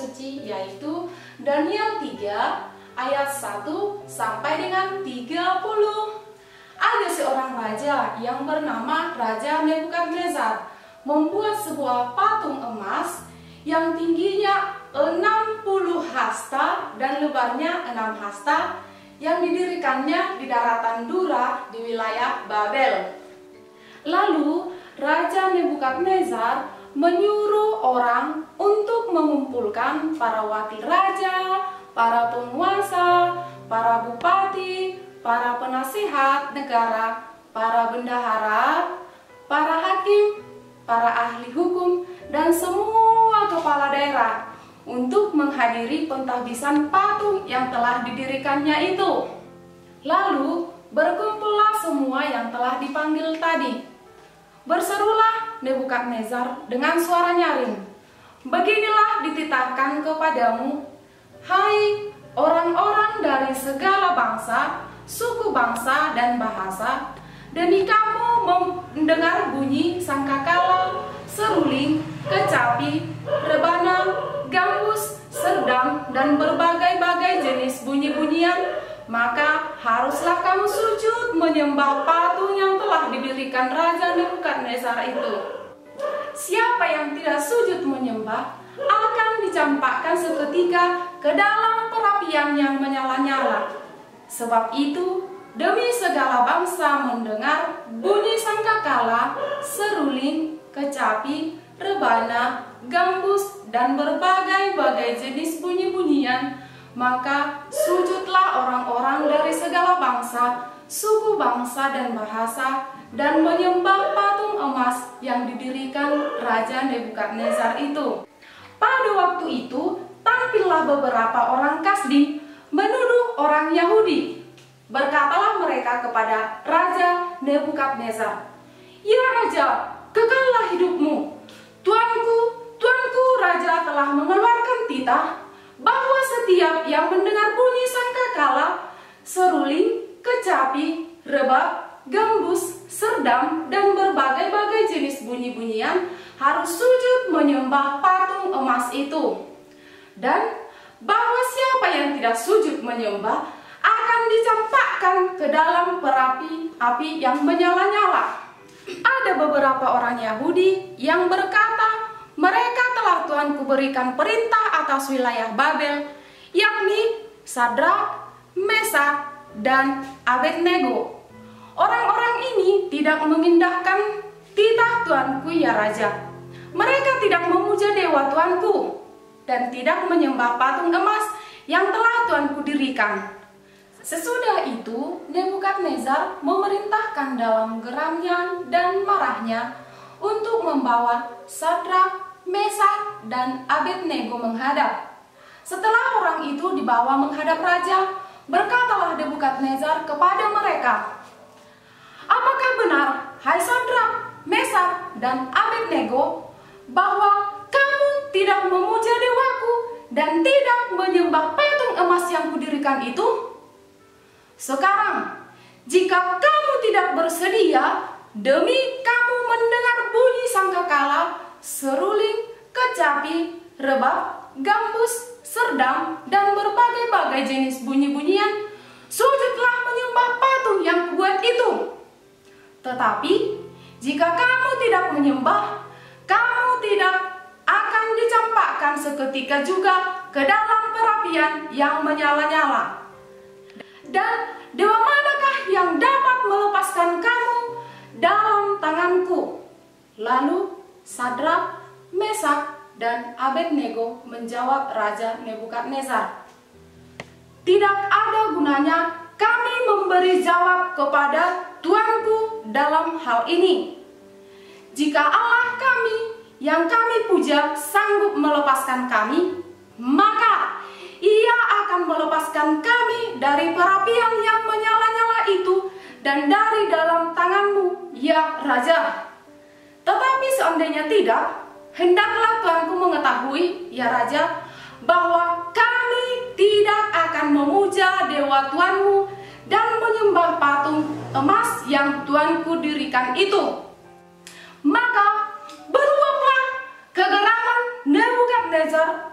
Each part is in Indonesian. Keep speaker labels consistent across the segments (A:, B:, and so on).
A: suci, yaitu Daniel 3 ayat 1 sampai dengan 30. Ada seorang raja yang bernama Raja Nebukadnezar membuat sebuah patung emas yang tingginya 60 hasta dan lebarnya 6 hasta yang didirikannya di daratan Dura di wilayah Babel. Lalu Raja Nebukadnezar menyuruh orang untuk mengumpulkan para wakil raja, para penguasa, para bupati, para penasihat negara, para bendahara, para hakim, para ahli hukum, dan semua kepala daerah untuk menghadiri pentahbisan patung yang telah didirikannya itu. Lalu berkumpullah semua yang telah dipanggil tadi. Berserulah Nebukadnezar dengan suara nyaring, "Beginilah dititahkan kepadamu, hai orang-orang dari segala bangsa, suku bangsa dan bahasa, demi kamu mendengar bunyi sangkakala, seruling, kecapi, rebana, gambus, serdam, dan berbagai-bagai jenis bunyi-bunyian, maka haruslah kamu sujud menyembah patung yang telah didirikan Raja Nebukadnezar itu. Siapa yang tidak sujud menyembah akan dicampakkan seketika ke dalam perapian yang menyala-nyala. Sebab itu, demi segala bangsa mendengar bunyi sangkakala, seruling, kecapi, rebana, gambus, dan berbagai-bagai jenis bunyi-bunyian, maka sujudlah orang-orang dari segala bangsa, suku bangsa dan bahasa, dan menyembah patung emas yang didirikan Raja Nebukadnezar itu." Pada waktu itu, tampillah beberapa orang Kasdi menuduh orang Yahudi. Berkatalah mereka kepada Raja Nebukadnezar, "Ya Raja, kekallah hidupmu. Tuanku Raja telah mengeluarkan titah bahwa setiap yang mendengar bunyi sangkakala, seruling, kecapi, rebab, gambus, serdam, dan berbagai-bagai jenis bunyi-bunyian harus sujud menyembah patung emas itu. Dan bahwa siapa yang tidak sujud menyembah akan dicampakkan ke dalam perapi api yang menyala-nyala." Ada beberapa orang Yahudi yang berkata, "Mereka telah Tuanku berikan perintah atas wilayah Babel, yakni Sadrak, Mesak, dan Abednego. Orang-orang ini tidak mengindahkan titah Tuanku ya Raja. Mereka tidak memuja dewa Tuanku dan tidak menyembah patung emas yang telah Tuanku dirikan." Sesudah itu, Nebukadnezar memerintahkan dalam geramnya dan marahnya untuk membawa Sadrak, Mesak, dan Abednego menghadap. Setelah orang itu dibawa menghadap raja, berkatalah Nebukadnezar kepada mereka, "Apakah benar, hai Sadrak, Mesak, dan Abednego, bahwa kamu tidak memuja dewaku dan tidak menyembah patung emas yang kudirikan itu? Sekarang, jika kamu tidak bersedia, demi kamu mendengar bunyi sangkakala, seruling, kecapi, rebab, gambus, serdam, dan berbagai-bagai jenis bunyi-bunyian, sujudlah menyembah patung yang kubuat itu. Tetapi, jika kamu tidak menyembah, kamu tidak akan dicampakkan seketika juga ke dalam perapian yang menyala-nyala. Dan dewa manakah yang dapat melepaskan kamu dalam tanganku?" Lalu Sadrak, Mesak, dan Abednego menjawab Raja Nebukadnezar, "Tidak ada gunanya kami memberi jawab kepada Tuanku dalam hal ini. Jika Allah kami yang kami puja sanggup melepaskan kami, maka Ia akan melepaskan kami dari perapian yang menyala-nyala itu dan dari dalam tanganmu, ya Raja. Tetapi seandainya tidak, hendaklah Tuanku mengetahui, ya Raja, bahwa kami tidak akan memuja dewa Tuanmu dan menyembah patung emas yang Tuanku dirikan itu." Maka beruaplah kegeraman Nebukadnezar.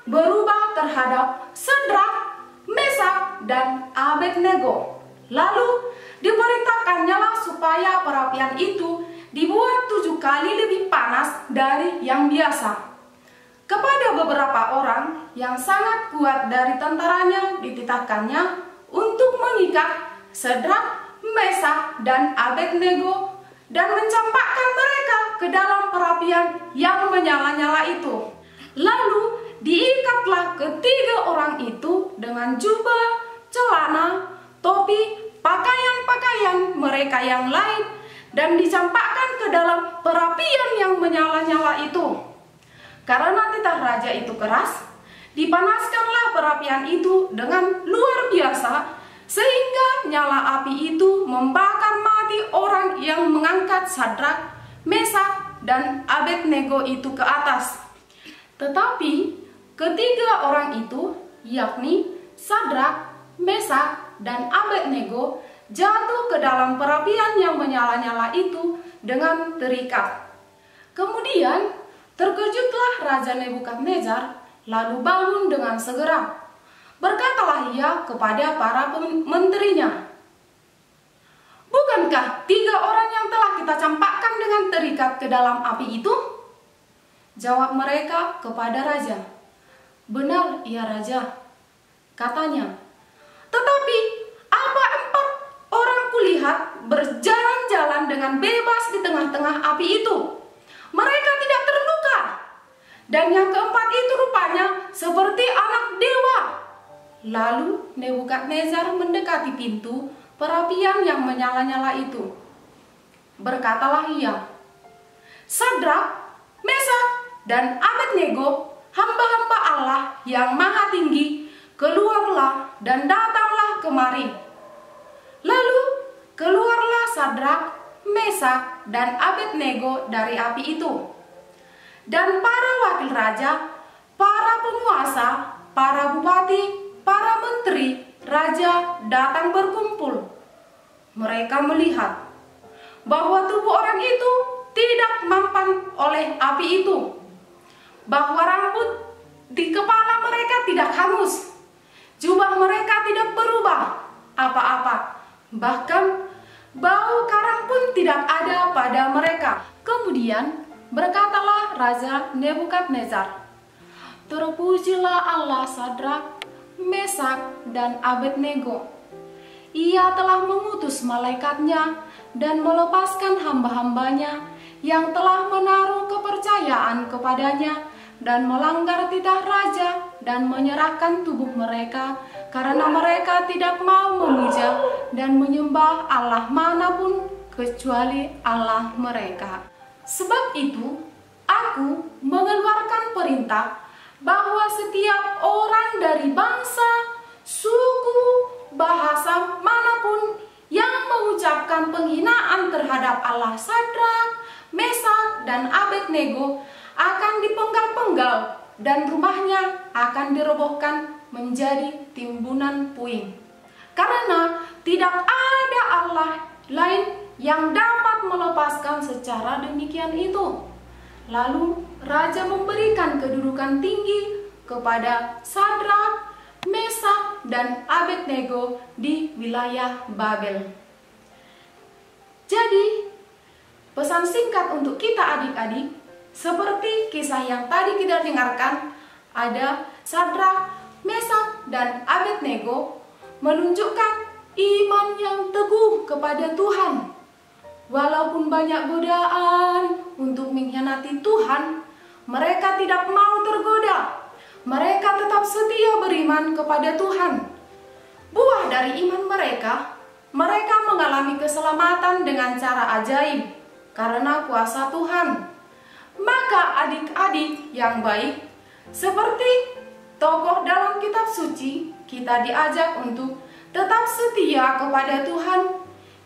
A: berubah terhadap Sadrak, Mesak, dan Abednego. Lalu diperintahkannya lah supaya perapian itu dibuat 7 kali lebih panas dari yang biasa. Kepada beberapa orang yang sangat kuat dari tentaranya dititahkannya untuk mengikat Sadrak, Mesak, dan Abednego dan mencampakkan mereka ke dalam perapian yang menyala-nyala itu. Lalu diikatlah ketiga orang itu dengan jubah, celana, topi, pakaian-pakaian mereka yang lain dan dicampakkan ke dalam perapian yang menyala-nyala itu. Karena titah raja itu keras, dipanaskanlah perapian itu dengan luar biasa sehingga nyala api itu membakar mati orang yang mengangkat Sadrak, Mesak, dan Abednego itu ke atas. Tetapi ketiga orang itu, yakni Sadrak, Mesak, dan Abednego, jatuh ke dalam perapian yang menyala-nyala itu dengan terikat. Kemudian terkejutlah Raja Nebukadnezar, lalu bangun dengan segera. Berkatalah ia kepada para menterinya, "Bukankah 3 orang yang telah kita campakkan dengan terikat ke dalam api itu?" Jawab mereka kepada raja, "Benar, ya raja." Katanya, "Tetapi apa 4 orang kulihat berjalan-jalan dengan bebas di tengah-tengah api itu? Mereka tidak terluka. Dan yang keempat itu rupanya seperti anak dewa." Lalu Nebukadnezar mendekati pintu perapian yang menyala-nyala itu. Berkatalah ia, "Sadrak, Mesak, dan Abednego, hamba-hamba Allah yang maha tinggi, keluarlah dan datanglah kemari." Lalu keluarlah Sadrak, Mesak, dan Abednego dari api itu. Dan para wakil raja, para penguasa, para bupati, para menteri, raja datang berkumpul. Mereka melihat bahwa tubuh orang itu tidak mampan oleh api itu, bahwa rambut di kepala mereka tidak hangus, jubah mereka tidak berubah apa-apa, bahkan bau karang pun tidak ada pada mereka. Kemudian berkatalah Raja Nebukadnezar, "Terpujilah Allah Sadrak, Mesak, dan Abednego. Ia telah mengutus malaikatnya dan melepaskan hamba-hambanya yang telah menaruh kepercayaan kepadanya dan melanggar titah raja dan menyerahkan tubuh mereka karena mereka tidak mau memuja dan menyembah Allah manapun kecuali Allah mereka. Sebab itu, aku mengeluarkan perintah bahwa setiap orang dari bangsa, suku, bahasa manapun yang mengucapkan penghinaan terhadap Allah Sadrak, Mesak, dan Abednego akan dipenggal-penggal dan rumahnya akan dirobohkan menjadi timbunan puing. Karena tidak ada Allah lain yang dapat melepaskan secara demikian itu." Lalu raja memberikan kedudukan tinggi kepada Sadrak, Mesak, dan Abednego di wilayah Babel. Jadi, pesan singkat untuk kita adik-adik, seperti kisah yang tadi kita dengarkan, ada Sadrak, Mesak, dan Abednego menunjukkan iman yang teguh kepada Tuhan. Walaupun banyak godaan untuk mengkhianati Tuhan, mereka tidak mau tergoda. Mereka tetap setia beriman kepada Tuhan. Buah dari iman mereka, mereka mengalami keselamatan dengan cara ajaib karena kuasa Tuhan. Maka adik-adik yang baik, seperti tokoh dalam kitab suci, kita diajak untuk tetap setia kepada Tuhan.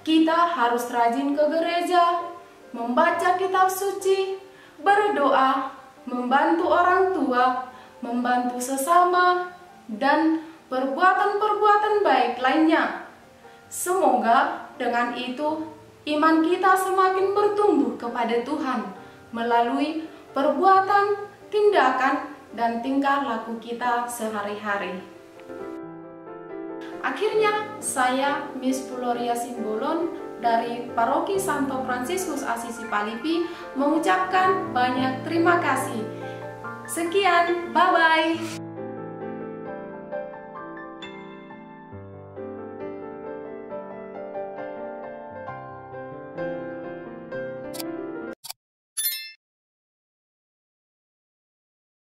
A: Kita harus rajin ke gereja, membaca kitab suci, berdoa, membantu orang tua, membantu sesama, dan perbuatan-perbuatan baik lainnya. Semoga dengan itu iman kita semakin bertumbuh kepada Tuhan melalui perbuatan, tindakan, dan tingkah laku kita sehari-hari. Akhirnya, saya Miss Floria Simbolon dari Paroki Santo Fransiskus Assisi Palipi mengucapkan banyak terima kasih. Sekian, bye-bye.